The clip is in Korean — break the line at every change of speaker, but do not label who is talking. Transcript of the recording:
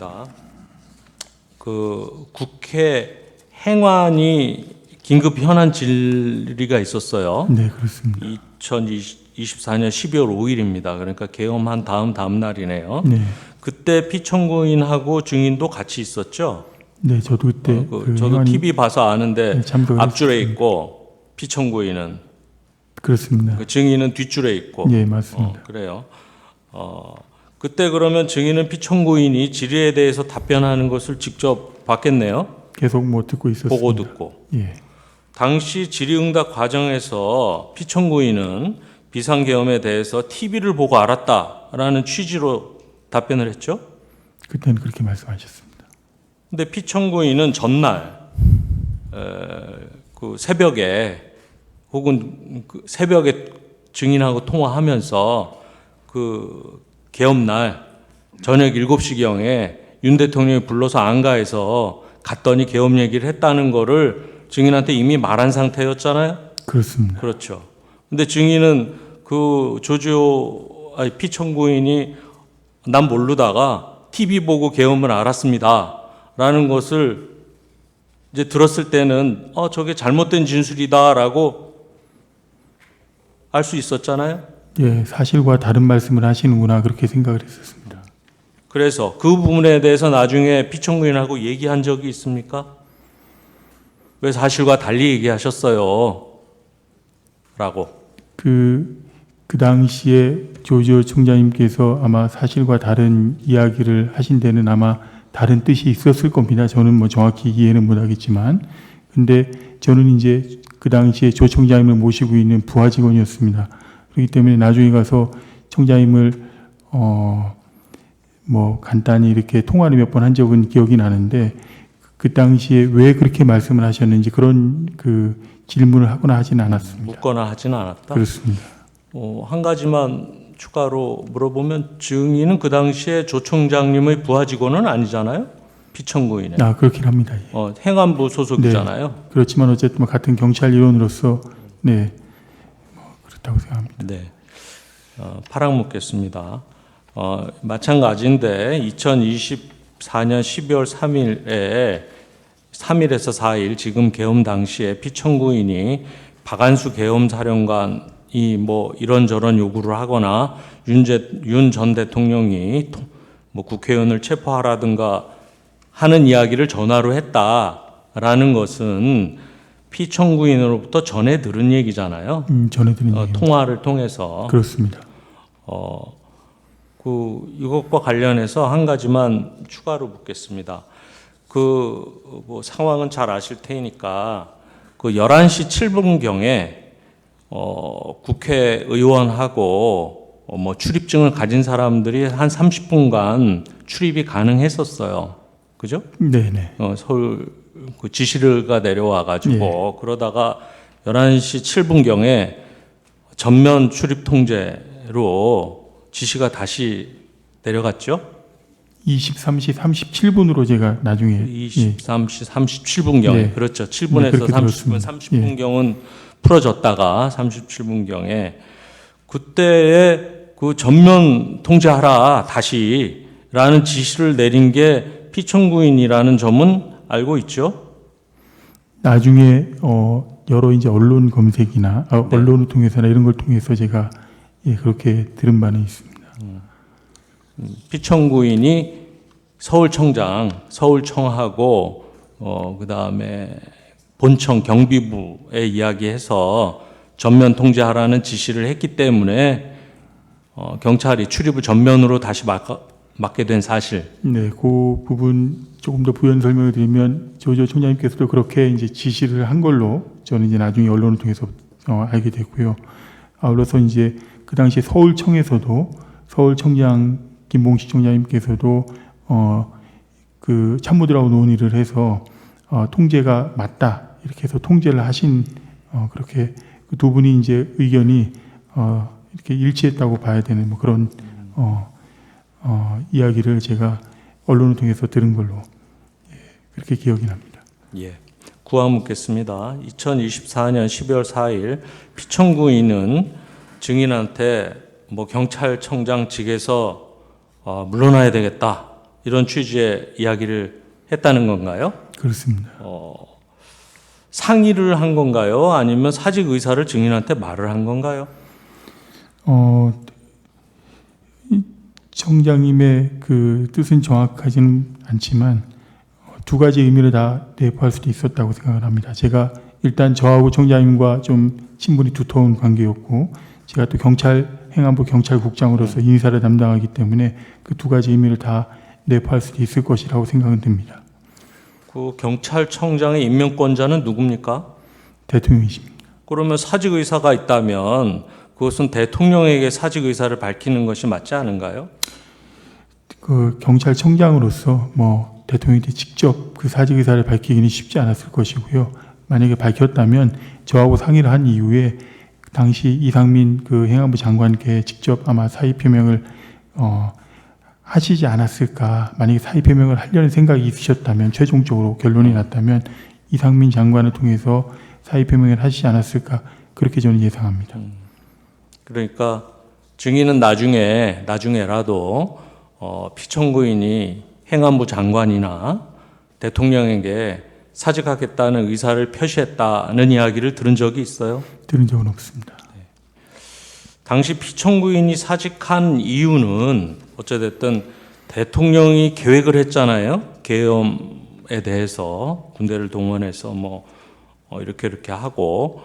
묻겠습니다. 그 국회 행안위 긴급 현안 질의가 있었어요.
네, 그렇습니다.
2024년 12월 5일입니다. 그러니까 개엄한 다음 날이네요.
네,
그때 피청구인하고 증인도 같이 있었죠.
네, 저도 그때
저도
행안위-
TV 봐서 아는데
네, 참석을
앞줄에
했습니다.
있고 피청구인은
그렇습니다.
그 증인은 뒷줄에 있고.
네, 맞습니다.
그래요. 그때 그러면 증인은 피청구인이 질의에 대해서 답변하는 것을 직접 봤겠네요.
계속 뭐 듣고 있었습니다.
보고 듣고.
예,
당시 질의응답 과정에서 피청구인은 비상계엄에 대해서 TV를 보고 알았다라는 취지로 답변을 했죠.
그때는 그렇게 말씀하셨습니다.
근데 피청구인은 전날 그 새벽에 혹은 그 새벽에 증인하고 통화하면서 그 계엄날 저녁 7시경에 윤 대통령이 불러서 안가에서 갔더니 계엄 얘기를 했다는 거를 증인한테 이미 말한 상태였잖아요.
그렇습니다.
그렇죠. 근데 증인은 그 피청구인이 난 모르다가 TV 보고 계엄을 알았습니다. 라는 것을 이제 들었을 때는 저게 잘못된 진술이다라고 알 수 있었잖아요.
예, 사실과 다른 말씀을 하시는구나 그렇게 생각을 했었습니다.
그래서 그 부분에 대해서 나중에 피청구인하고 얘기한 적이 있습니까? 왜 사실과 달리 얘기하셨어요? 라고.
그 당시에 조지오 총장님께서 아마 사실과 다른 이야기를 하신 데는 아마 다른 뜻이 있었을 겁니다. 저는 뭐 정확히 이해는 못하겠지만, 근데 저는 이제 그 당시에 조 총장님을 모시고 있는 부하 직원이었습니다. 그렇기 때문에 나중에 가서 총장님을 뭐 간단히 이렇게 통화를 몇 번 한 적은 기억이 나는데, 그 당시에 왜 그렇게 말씀을 하셨는지 그런 그 질문을 하거나 하지는 않았습니다.
묻거나 하지는 않았다.
그렇습니다.
한 가지만 추가로 물어보면 증인은 그 당시에 조 총장님의 부하 직원은 아니잖아요. 피청구인에.
그렇긴 합니다. 예.
행안부 소속이잖아요.
그렇지만 어쨌든 뭐 같은 경찰 일원으로서 네, 뭐 그렇다고 생각합니다.
네. 파랑 묻겠습니다. 마찬가지인데 2024년 12월 3일에서 4일 지금 계엄 당시에 피청구인이 박안수 계엄 사령관이 뭐 이런저런 요구를 하거나 윤 전 대통령이 뭐 국회의원을 체포하라든가 하는 이야기를 전화로 했다라는 것은 피청구인으로부터 전해 들은 얘기잖아요.
전해 들은 얘기.
통화를 통해서.
그렇습니다.
이것과 관련해서 한 가지만 추가로 묻겠습니다. 뭐 상황은 잘 아실 테니까 11시 7분경에 국회의원하고 뭐 출입증을 가진 사람들이 한 30분간 출입이 가능했었어요. 그죠?
네네.
서울 지시가 내려와가지고 그러다가 11시 7분경에 전면 출입 통제로 지시가 다시 내려갔죠?
23시 37분으로 제가 나중에
23시 37분경에
네.
그렇죠.
네,
7분에서
그렇게
30분,
들었습니다.
30분경은 풀어졌다가 37분경에 그때에 그 전면 통제하라 다시라는 지시를 내린 게 피청구인이라는 점은 알고 있죠?
나중에 여러 이제 언론 검색이나 언론을 통해서나 이런 걸 통해서 제가 그렇게 들은 바는 있습니다.
피청구인이 서울청하고 그다음에 본청 경비부에 이야기해서 전면 통제하라는 지시를 했기 때문에 경찰이 출입을 전면으로 다시 막게 된 사실.
네, 그 부분 조금 더 부연 설명을 드리면 조지오 총장님께서도 그렇게 이제 지시를 한 걸로 저는 이제 나중에 언론을 통해서 알게 됐고요. 아울러서 이제 그 당시 서울청에서도 서울청장 김봉식 총장님께서도 그 참모들하고 논의를 해서 통제가 맞다 이렇게 해서 통제를 하신 그렇게 그 두 분이 이제 의견이 이렇게 일치했다고 봐야 되는 뭐 그런 이야기를 제가 언론을 통해서 들은 걸로 그렇게 기억이 납니다.
예. 구화 묻겠습니다. 2024년 12월 4일 피청구인은 증인한테 뭐 경찰청장 직에서 물러나야 되겠다 이런 취지의 이야기를 했다는 건가요?
그렇습니다.
상의를 한 건가요? 아니면 사직 의사를 증인한테 말을 한 건가요?
청장님의 그 뜻은 정확하지는 않지만 두 가지 의미를 다 내포할 수도 있었다고 생각을 합니다. 제가 일단 저하고 청장님과 좀 친분이 두터운 관계였고, 제가 또 행안부 경찰국장으로서 인사를 담당하기 때문에 그 두 가지 의미를 다 내포할 수도 있을 것이라고 생각은 듭니다.
그 경찰청장의 임명권자는 누굽니까?
대통령이십니다.
그러면 사직 의사가 있다면 그것은 대통령에게 사직 의사를 밝히는 것이 맞지 않은가요?
그 경찰청장으로서 대통령한테 직접 그 사직 의사를 밝히기는 쉽지 않았을 것이고요. 만약에 밝혔다면 저하고 상의를 한 이후에 당시 이상민 그 행안부 장관께 직접 아마 사의 표명을 하시지 않았을까. 만약에 사의 표명을 하려는 생각이 있으셨다면, 최종적으로 결론이 났다면 이상민 장관을 통해서 사의 표명을 하시지 않았을까, 그렇게 저는 예상합니다.
그러니까 증인은 나중에라도 피청구인이 행안부 장관이나 대통령에게 사직하겠다는 의사를 표시했다는 이야기를 들은 적이 있어요?
들은 적은 없습니다.
당시 피청구인이 사직한 이유는 어찌됐든 대통령이 계획을 했잖아요. 계엄에 대해서 군대를 동원해서 이렇게 하고